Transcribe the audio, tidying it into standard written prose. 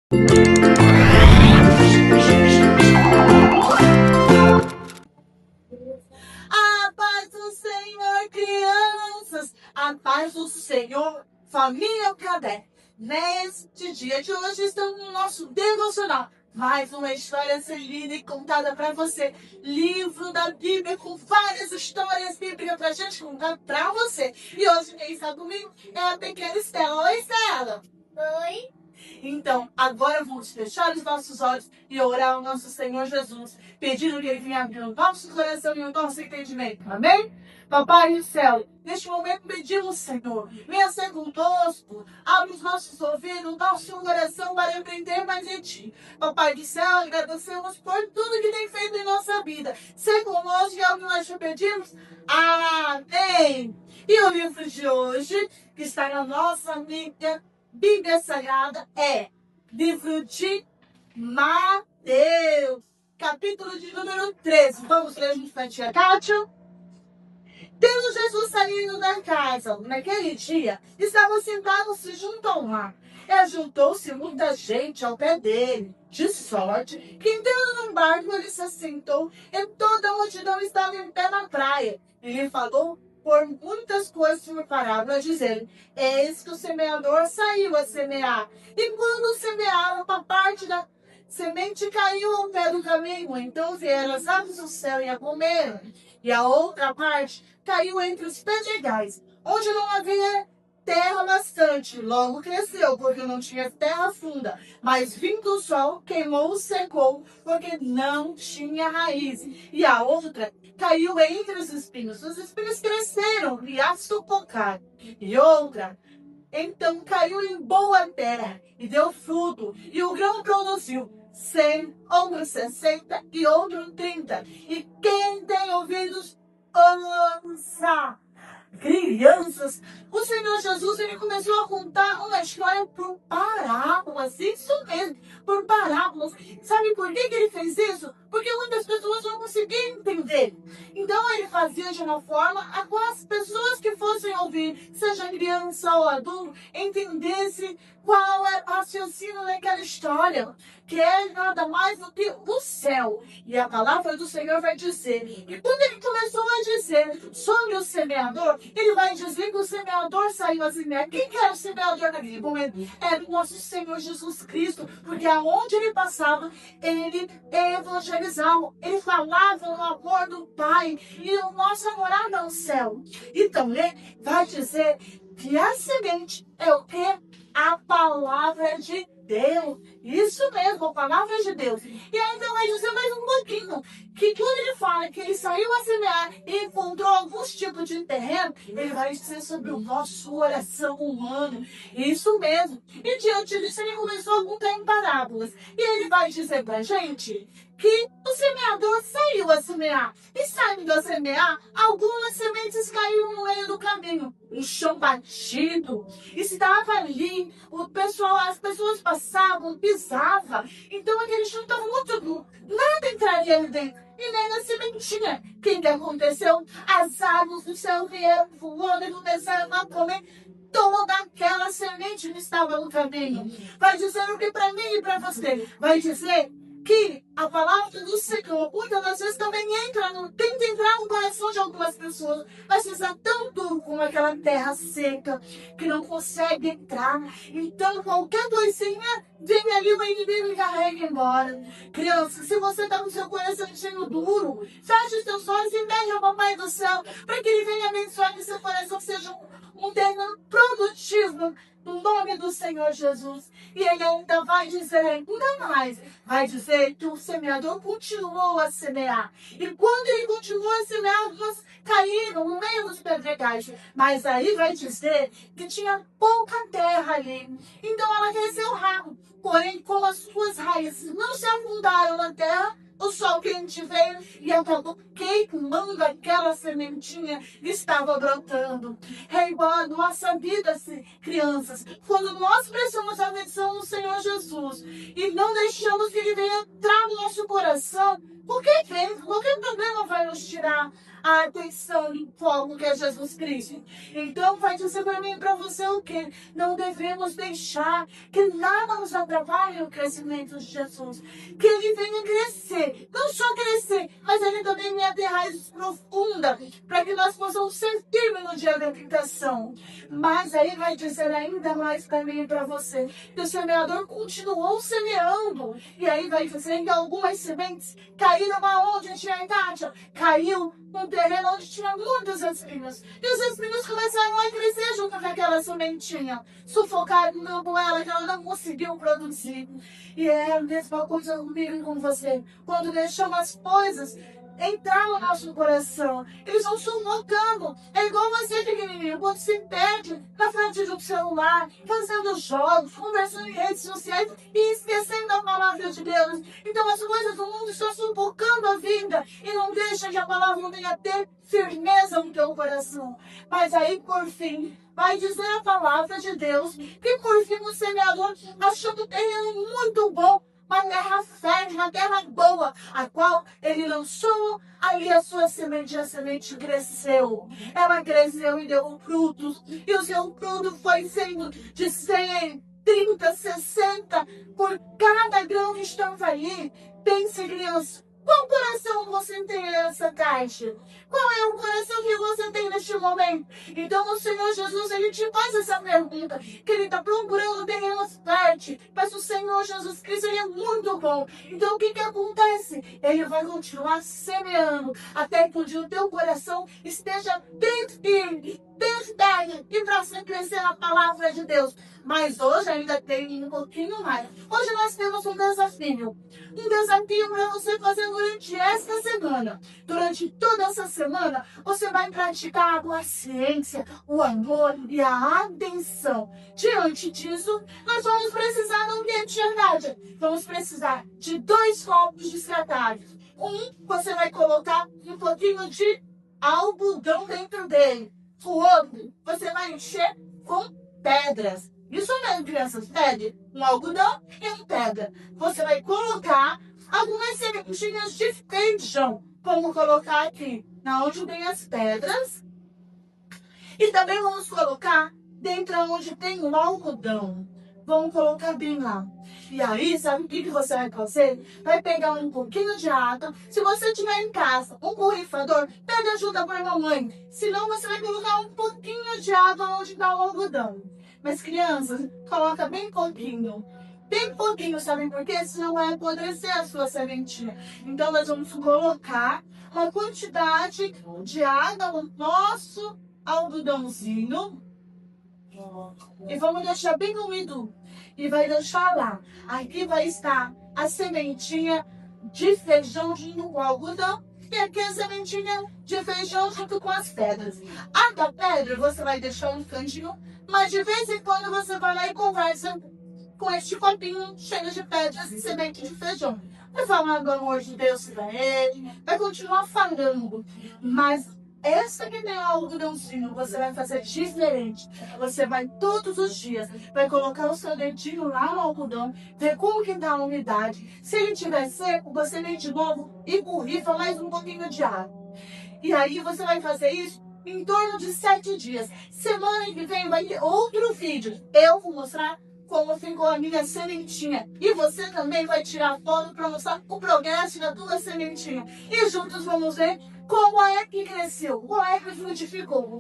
A paz do Senhor, crianças! A paz do Senhor, família Cadê? Neste dia de hoje estamos no nosso devocional. Mais uma história a ser lida e contada para você. Livro da Bíblia com várias histórias bíblicas para a gente contar para você. E hoje quem está comigo é a pequena Estela. Oi, Estela! Oi. Então, agora vamos fechar os nossos olhos e orar ao nosso Senhor Jesus, pedindo que Ele venha abrir o nosso coração e o nosso entendimento. Amém? Papai do céu, neste momento pedimos, Senhor, venha ser conosco, abre os nossos ouvidos, nosso coração para aprender mais de Ti. Papai do céu, agradecemos por tudo que tem feito em nossa vida. Ser conosco e é o que nós te pedimos. Amém! E o livro de hoje, que está na nossa Bíblia Sagrada, é livro de Mateus, capítulo de número 13. Vamos ler junto com a tia Kátia? Tendo Jesus saindo da casa, naquele dia, estavam sentados junto ao mar. E ajuntou-se muita gente ao pé dele, de sorte que, entrando num barco, ele se assentou, e toda a multidão estava em pé na praia. E lhe falou por muitas coisas por parábola, dizendo: eis que o semeador saiu a semear. E quando semearam, uma parte da semente caiu ao pé do caminho, então vieram as aves do céu e a comeram. E a outra parte caiu entre os pedregais, onde não havia terra bastante. Logo cresceu, porque não tinha terra funda. Mas vindo o sol, queimou, secou, porque não tinha raiz. E a outra caiu entre os espinhos. Os espinhos cresceram e a sufocaram. E outra, então, caiu em boa terra e deu fruto. E o grão produziu 100, outro 60 e outro 30. E quem tem ouvidos, ouça. Crianças, o Senhor Jesus, ele começou a contar uma história por parábolas, isso mesmo, por parábolas. Sabe por que ele fez isso? Porque muitas pessoas não conseguiam entender. Então ele fazia de uma forma a qual as pessoas que fossem ouvir, seja criança ou adulto, entendessem qual é o raciocínio daquela história, que é nada mais do que o céu. E a palavra do Senhor vai dizer, e quando ele começou a dizer sobre o semeador, ele vai dizer que o semeador saiu a semear. Quem que era o semeador naquele momento? Era o nosso Senhor Jesus Cristo, porque aonde ele passava, ele evangelizava, ele falava no amor do Pai, e o nosso morada ao céu. E também vai dizer que a semente é o que? A palavra de Deus. Isso mesmo, a palavra de Deus. E aí então vai dizer mais um pouquinho, que quando ele fala que ele saiu a semear e encontrou alguns tipos de terreno, ele vai dizer sobre o nosso coração humano. Isso mesmo. E diante disso ele começou a contar em parábolas. E ele vai dizer pra gente que o semeador saiu a semear. E saindo a semear, algumas sementes caíram no meio do caminho. Um chão batido. Estava ali, as pessoas passavam, pisavam. Então aquele chão estava muito duro. Nada entraria ali dentro. E nem na sementinha. O que aconteceu? As aves do céu vieram voando e começaram a comer toda aquela semente que estava no caminho. Vai dizer o que para mim e para você? Vai dizer que a palavra do Senhor, muitas das vezes também tenta entrar no coração de algumas pessoas, mas está tão duro como aquela terra seca, que não consegue entrar. Então, qualquer coisinha, vem ali o inimigo e carrega embora. Criança, se você está com seu coração duro, feche os seus olhos e pede ao Papai do Céu, para que Ele venha abençoar que seu coração seja um terreno produtivo, no nome do Senhor Jesus. E ele ainda vai dizer ainda mais. Vai dizer que o semeador continuou a semear. E quando ele continuou a semear, algumas caíram no meio dos pedregais. Mas aí vai dizer que tinha pouca terra ali. Então ela cresceu rápido. Porém, como as suas raízes não se afundaram na terra, o sol quente veio e acabou queimando aquela sementinha que estava brotando. É igual a nossa vida, crianças. Quando nós prestamos atenção no Senhor Jesus e não deixamos que Ele venha entrar no nosso coração, qualquer problema vai nos tirar a atenção do foco que é Jesus Cristo. Então vai dizer para mim e para você o quê? Não devemos deixar que nada nos atrapalhe o crescimento de Jesus. Que ele venha crescer, não só crescer, mas ele também venha ter raízes profundas, para que nós possamos ser firmes no dia da tentação. Mas aí vai dizer ainda mais para mim e para você, que o semeador continuou semeando. E aí vai dizer que algumas sementes caíram aonde, tia Kátia? Caiu num terreno onde tinha muitos espinhos. E os espinhos começaram a crescer junto com aquela sementinha, sufocando ela, que ela não conseguiu produzir. E é a mesma coisa comigo e com você. Quando deixamos as coisas entrar no nosso coração, eles vão sufocando. É igual você pequenininho, quando se perde na frente de um celular, fazendo jogos, conversando em redes sociais e esquecendo a palavra de Deus. Então as coisas do mundo estão sufocando a vida e não deixa que a palavra venha ter firmeza no teu coração. Mas aí, por fim, vai dizer a palavra de Deus que por fim o semeador achou o terreno muito bom, uma terra fértil, uma terra boa, a qual ele lançou ali a sua semente, e a semente cresceu. Ela cresceu e deu frutos, e o seu fruto foi sendo de 100, 30, 60 por cada grão que estava ali. Pense, criança, qual coração você tem nessa caixa? Qual é o coração que você tem neste momento? Então o Senhor Jesus, ele te faz essa pergunta, que ele está procurando terrenos férteis, mas o Senhor Jesus Cristo, ele é muito bom. Então o que acontece? Ele vai continuar semeando, até que o teu coração esteja bem firme, bem firme, e para você crescer a palavra de Deus. Mas hoje ainda tem um pouquinho mais. Hoje nós temos um desafio para você fazer durante esta semana. Durante toda essa semana, você vai praticar a paciência, o amor e a atenção. Diante disso, nós vamos precisar do que, tia Nádia? Vamos precisar de 2 copos descartáveis. Você vai colocar um pouquinho de algodão dentro dele. O outro, você vai encher com pedras. Isso mesmo, crianças, pede um algodão e uma pedra. Você vai colocar algumas sementinhas de feijão. Vamos colocar aqui, na onde tem as pedras. E também vamos colocar dentro onde tem o algodão. Vamos colocar bem lá. E aí, sabe o que você vai fazer? Vai pegar um pouquinho de água. Se você tiver em casa um borrifador, pede ajuda para a mamãe. Senão, você vai colocar um pouquinho de água onde está o algodão. Mas, crianças, coloca bem pouquinho. Bem pouquinho, sabem por quê? Senão vai apodrecer a sua sementinha. Então, nós vamos colocar uma quantidade de água no nosso algodãozinho. E vamos deixar bem úmido. E vai deixar lá. Aqui vai estar a sementinha de feijão junto com o algodão. E aqui a sementinha de feijão junto com as pedras. A da pedra você vai deixar no cantinho. Mas de vez em quando você vai lá e conversa com este copinho cheio de pedras e semente de feijão. Vai falar do amor de Deus para ele. Vai continuar falando. Mas essa que tem o algodãozinho, você vai fazer diferente. Você vai todos os dias, vai colocar o seu dedinho lá no algodão, ver como que tá a umidade. Se ele estiver seco, você vem de novo e borrifa mais um pouquinho de água. E aí você vai fazer isso em torno de 7 dias. Semana que vem vai ter outro vídeo. Eu vou mostrar como ficou a minha sementinha. E você também vai tirar foto para mostrar o progresso da tua sementinha. E juntos vamos ver como é que cresceu, como é que frutificou.